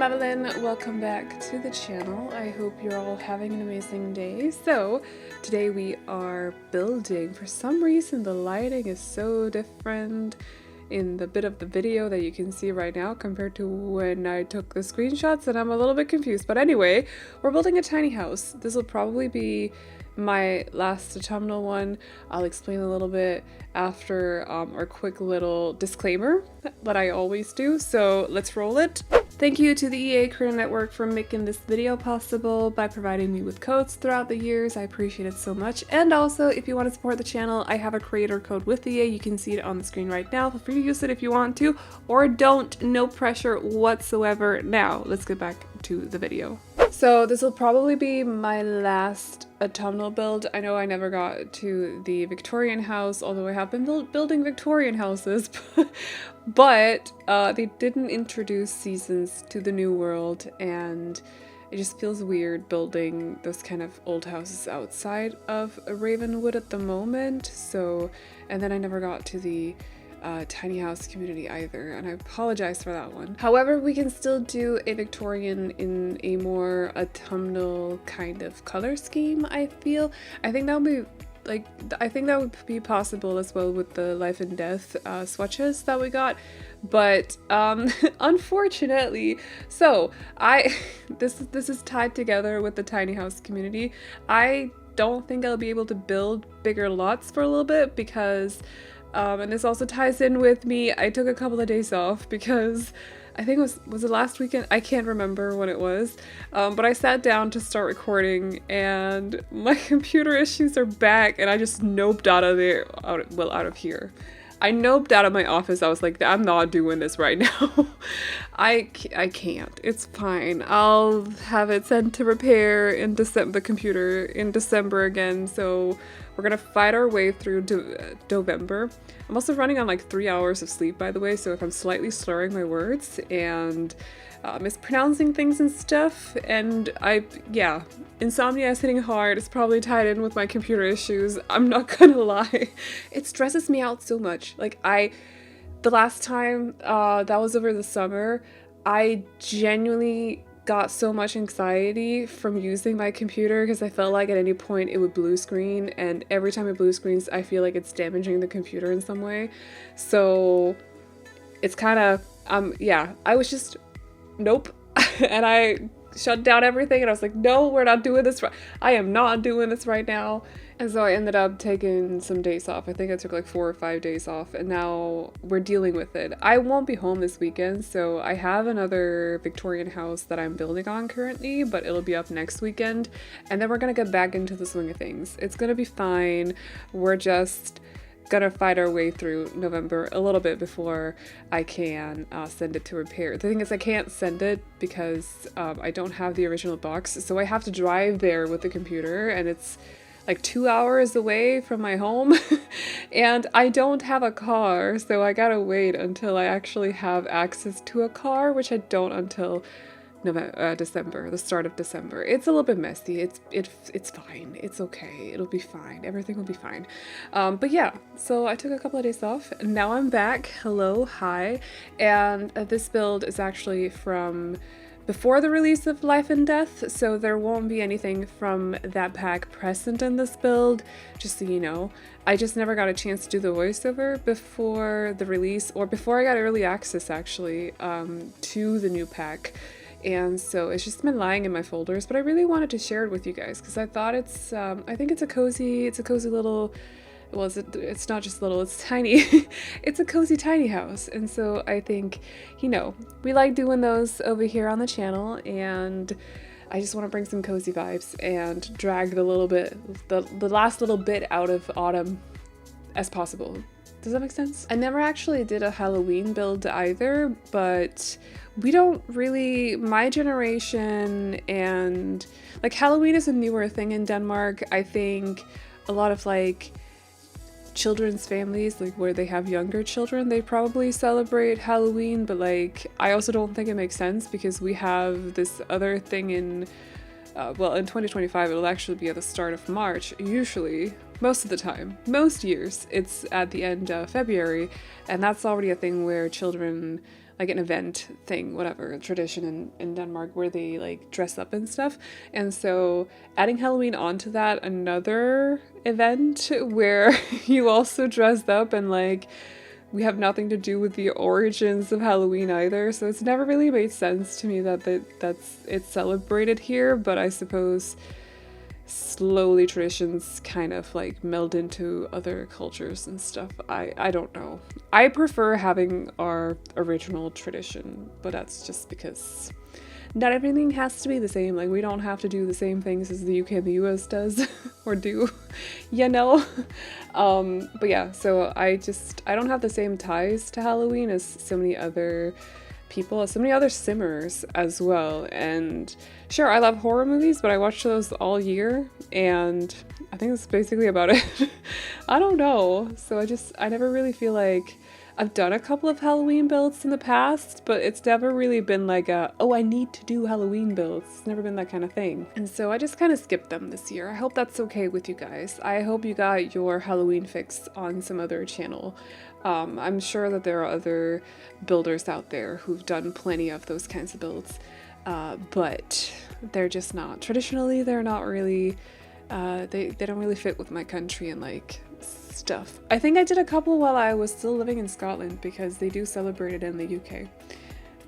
Aveline, welcome back to the channel. I hope you're all having an amazing day. So today we are building. For some reason the lighting is so different in the bit of the video that you can see right now compared to when I took the screenshots, and I'm a little bit confused. But anyway, we're building a tiny house. This will probably be my last autumnal one. I'll explain a little bit after our quick little disclaimer that I always do. So let's roll it. Thank you to the EA Creator Network for making this video possible by providing me with codes throughout the years. I appreciate it so much. And also, if you want to support the channel, I have a creator code with EA. You can see it on the screen right now. Feel free to use it if you want to, or don't. No pressure whatsoever. Now, let's get back to the video. So this will probably be my last autumnal build. I know I never got to the Victorian house, although I have been building Victorian houses, but they didn't introduce seasons to the new world, and it just feels weird building those kind of old houses outside of Ravenwood at the moment. So, and then I never got to the tiny house community either, and I apologize for that one. However, we can still do a Victorian in a more autumnal kind of color scheme, I feel. I think that would be possible as well with the life and death swatches that we got, but unfortunately, so this is tied together with the tiny house community. I don't think I'll be able to build bigger lots for a little bit because and this also ties in with me. I took a couple of days off because I think was it last weekend? I can't remember when it was, but I sat down to start recording and my computer issues are back, and I just noped out of there, out of here. I noped out of my office. I was like, I'm not doing this right now. I can't. It's fine. I'll have it sent to repair in the computer in December again. So we're gonna fight our way through November. I'm also running on like 3 hours of sleep, by the way, so if I'm slightly slurring my words and mispronouncing things and stuff, and insomnia is hitting hard. It's probably tied in with my computer issues. I'm not gonna lie. It stresses me out so much. Like the last time that was over the summer, I genuinely got so much anxiety from using my computer because I felt like at any point it would blue screen, and every time it blue screens I feel like it's damaging the computer in some way. So it's kind of I was just nope. And I shut down everything and I was like, no, we're not doing this I am not doing this right now. And so I ended up taking some days off. I think I took like 4 or 5 days off, and now we're dealing with it. I won't be home this weekend, so I have another Victorian house that I'm building on currently, but it'll be up next weekend, and then we're gonna get back into the swing of things. It's gonna be fine. We're just gonna fight our way through November a little bit before I can send it to repair. The thing is, I can't send it because I don't have the original box, so I have to drive there with the computer, and it's like 2 hours away from my home and I don't have a car, so I gotta wait until I actually have access to a car, which I don't until December, the start of December. It's a little bit messy. It's fine. It's okay. It'll be fine. Everything will be fine. But yeah, so I took a couple of days off and now I'm back. Hello, hi. And this build is actually from before the release of Life and Death, so there won't be anything from that pack present in this build, just so you know. I just never got a chance to do the voiceover before the release, or before I got early access actually, to the new pack. And so it's just been lying in my folders, but I really wanted to share it with you guys because I thought I think it's a cozy little, well, it's not just little, it's tiny. It's a cozy tiny house, and so I think, you know, we like doing those over here on the channel, and I just want to bring some cozy vibes and drag the last little bit out of autumn as possible. Does that make sense? I never actually did a Halloween build either, but we don't really, my generation, and like Halloween is a newer thing in Denmark. I think a lot of like children's families, like where they have younger children, they probably celebrate Halloween, but like I also don't think it makes sense because we have this other thing in well, in 2025 it'll actually be at the start of March, usually, most of the time, most years it's at the end of February, and that's already a thing where children like an event thing, whatever, a tradition in Denmark where they like dress up and stuff. And so adding Halloween onto that, another event where you also dressed up, and like we have nothing to do with the origins of Halloween either. So it's never really made sense to me that it's celebrated here, but I suppose slowly traditions kind of like meld into other cultures and stuff. I don't know. I prefer having our original tradition, but that's just because not everything has to be the same. Like we don't have to do the same things as the UK and the US does or do, you know? But yeah, so I don't have the same ties to Halloween as so many other people, so many other simmers as well. And sure, I love horror movies, but I watch those all year, and I think that's basically about it. I don't know. So I never really feel like I've done a couple of Halloween builds in the past, but it's never really been like oh, I need to do Halloween builds. It's never been that kind of thing. And so I just kind of skipped them this year. I hope that's okay with you guys. I hope you got your Halloween fix on some other channel. I'm sure that there are other builders out there who've done plenty of those kinds of builds, but they're just not. Traditionally, they're not really, they don't really fit with my country and like stuff. I think I did a couple while I was still living in Scotland because they do celebrate it in the UK.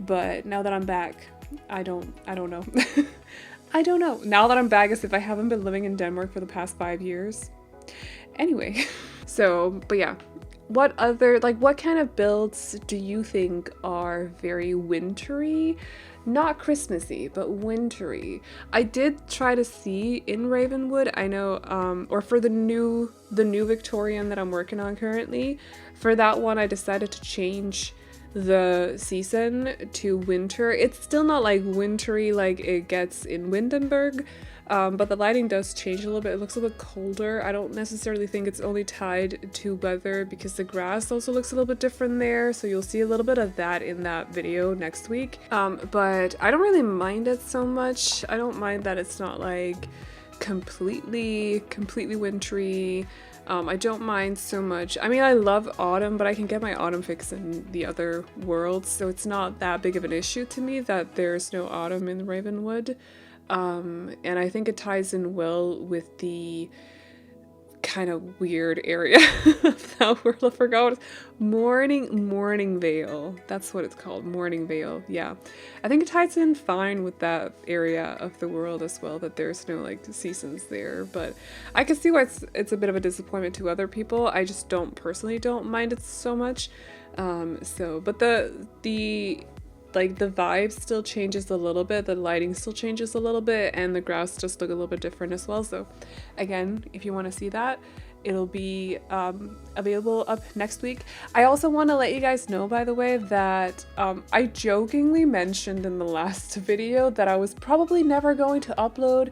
But now that I'm back, I don't know. I don't know. Now that I'm back, as if I haven't been living in Denmark for the past 5 years. Anyway, so, but yeah. What kind of builds do you think are very wintry? Not Christmassy, but wintry. I did try to see in Ravenwood, I know, or for the new Victorian that I'm working on currently, for that one I decided to change the season to winter. It's still not like wintry like it gets in Windenburg, but the lighting does change a little bit. It looks a little bit colder. I don't necessarily think it's only tied to weather, because the grass also looks a little bit different there, so you'll see a little bit of that in that video next week. But I don't really mind it so much. I don't mind that it's not like completely wintry. I don't mind so much. I mean, I love autumn, but I can get my autumn fix in the other worlds, so it's not that big of an issue to me that there's no autumn in Ravenwood. And I think it ties in well with the kind of weird area of that world. I forgot. Morning Vale. That's what it's called. Morning Vale. Yeah. I think it ties in fine with that area of the world as well, that there's no like seasons there. But I can see why it's a bit of a disappointment to other people. I just personally don't mind it so much. But the vibe still changes a little bit, the lighting still changes a little bit, and the grass just look a little bit different as well. So again, if you want to see that, it'll be available up next week. I also want to let you guys know, by the way, that I jokingly mentioned in the last video that I was probably never going to upload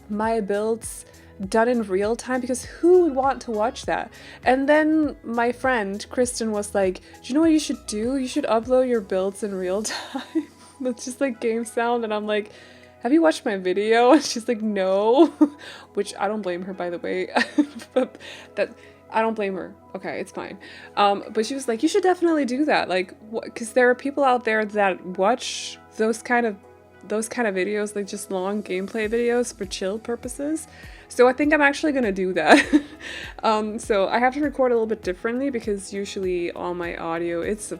my builds done in real time, because who would want to watch that? And then my friend Kristen was like, do you know what you should do? You should upload your builds in real time. That's just like game sound. And I'm like, have you watched my video? And she's like, no. Which I don't blame her, by the way. But I don't blame her. Okay, it's fine. But she was like, you should definitely do that. Like, because there are people out there that watch those kind of videos, like just long gameplay videos for chill purposes. So I think I'm actually gonna do that. So I have to record a little bit differently, because usually on my audio, it's a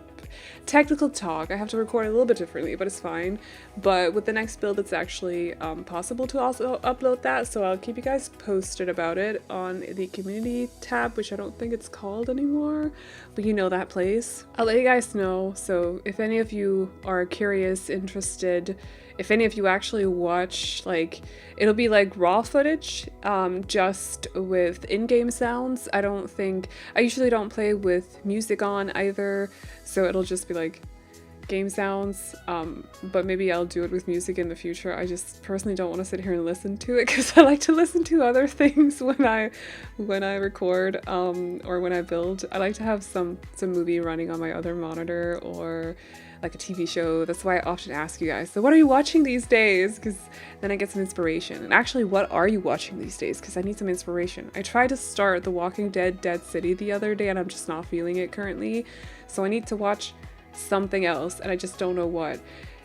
technical talk. I have to record a little bit differently, but it's fine. But with the next build, it's actually possible to also upload that. So I'll keep you guys posted about it on the community tab, which I don't think it's called anymore, but you know that place. I'll let you guys know. So if any of you are curious, interested, if any of you actually watch, like, it'll be like raw footage, just with in-game sounds. I usually don't play with music on either, so it'll just be like game sounds, but maybe I'll do it with music in the future. I just personally don't want to sit here and listen to it, because I like to listen to other things when I record, or when I build. I like to have some movie running on my other monitor, or like a TV show. That's why I often ask you guys, so what are you watching these days? Because then I get some inspiration. And actually, what are you watching these days? Because I need some inspiration. I tried to start The Walking Dead Dead City the other day, and I'm just not feeling it currently. So I need to watch something else, and I just don't know what.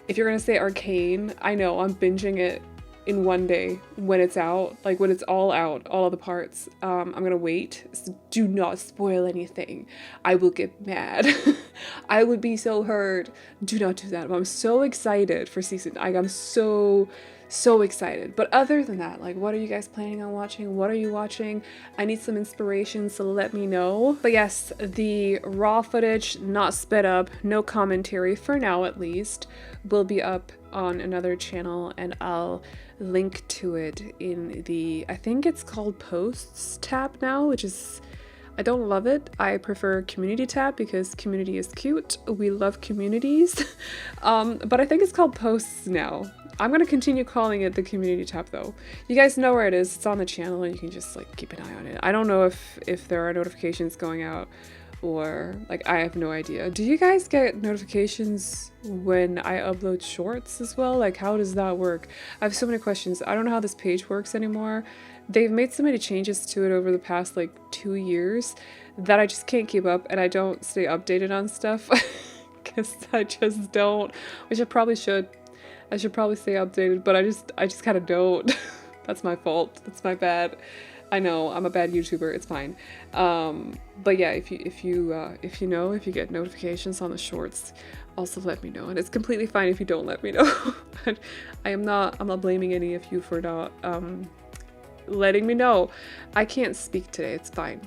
If you're gonna say Arcane, I know I'm binging it in one day when it's out, like when it's all out, all of the parts. I'm gonna wait. So do not spoil anything. I will get mad. I would be so hurt. Do not do that. I'm so excited for season. I'm so excited. But other than that, like, what are you guys planning on watching? What are you watching? I need some inspiration, so let me know. But yes, the raw footage, not sped up, no commentary for now at least, will be up on another channel, and I'll link to it in the, I think it's called Posts tab now, which is, I don't love it. I prefer Community tab because community is cute. We love communities. But I think it's called Posts now. I'm gonna continue calling it the Community tab though. You guys know where it is. It's on the channel and you can just like keep an eye on it. I don't know if there are notifications going out, or like, I have no idea. Do you guys get notifications when I upload shorts as well? Like, how does that work? I have so many questions. I don't know how this page works anymore. They've made so many changes to it over the past like 2 years that I just can't keep up, and I don't stay updated on stuff because I just don't, which I probably should. I should probably stay updated, but I just kind of don't. That's my fault. That's my bad. I know, I'm a bad YouTuber, it's fine. But yeah, if you get notifications on the shorts, also let me know. And it's completely fine if you don't let me know. I'm not blaming any of you for not letting me know. I can't speak today, it's fine.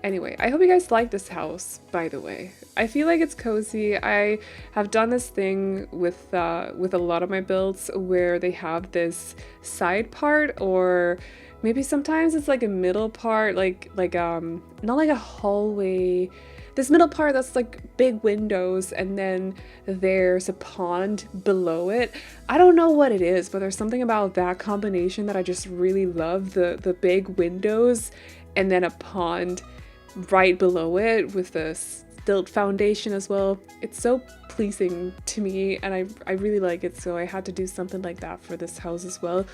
Anyway, I hope you guys like this house, by the way. I feel like it's cozy. I have done this thing with a lot of my builds where they have this side part, or maybe sometimes it's like a middle part, like not like a hallway, this middle part that's like big windows, and then there's a pond below it. I don't know what it is, but there's something about that combination that I just really love, the big windows and then a pond right below it with the stilt foundation as well. It's so pleasing to me, and I really like it, so I had to do something like that for this house as well.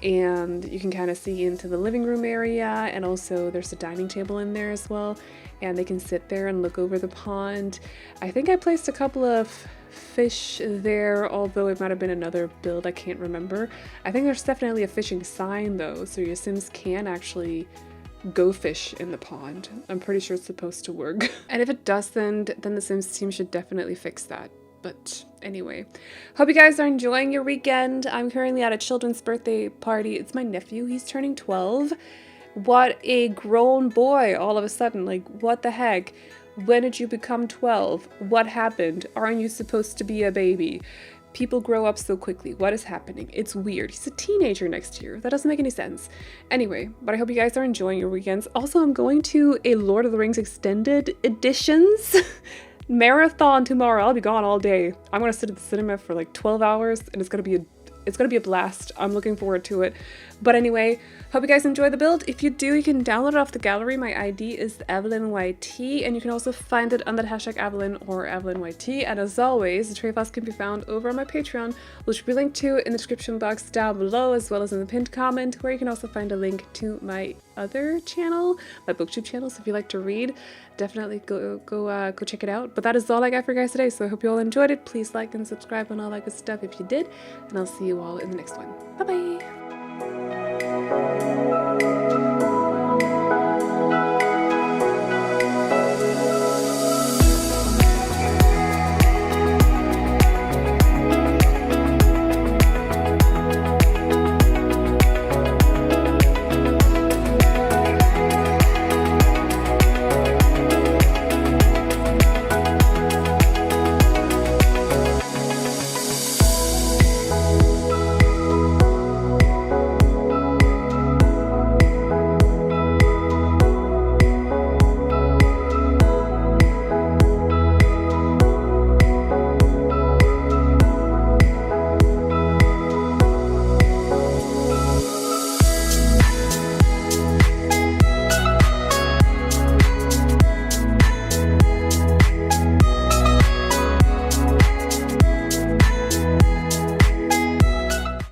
And you can kind of see into the living room area, and also there's a dining table in there as well, and they can sit there and look over the pond. I think I placed a couple of fish there, although it might have been another build, I can't remember. I think there's definitely a fishing sign though, so your Sims can actually go fish in the pond. I'm pretty sure it's supposed to work. And if it doesn't, then the Sims team should definitely fix that. But anyway, hope you guys are enjoying your weekend. I'm currently at a children's birthday party. It's my nephew, he's turning 12. What a grown boy all of a sudden, like what the heck? When did you become 12? What happened? Aren't you supposed to be a baby? People grow up so quickly. What is happening? It's weird. He's a teenager next year. That doesn't make any sense. Anyway, but I hope you guys are enjoying your weekends. Also, I'm going to a Lord of the Rings extended editions marathon tomorrow. I'll be gone all day. I'm gonna sit at the cinema for like 12 hours, and it's gonna be a blast. I'm looking forward to it. But anyway, hope you guys enjoy the build. If you do, you can download it off the gallery. My ID is AvelineYT, and you can also find it under the hashtag Aveline or AvelineYT. And as always, the tray files can be found over on my Patreon, which will be linked to in the description box down below, as well as in the pinned comment, where you can also find a link to my other channel, my booktube channel. So if you like to read, definitely go check it out. But that is all I got for you guys today, so I hope you all enjoyed it. Please like and subscribe and all that good stuff if you did, and I'll see you all in the next one. Bye bye.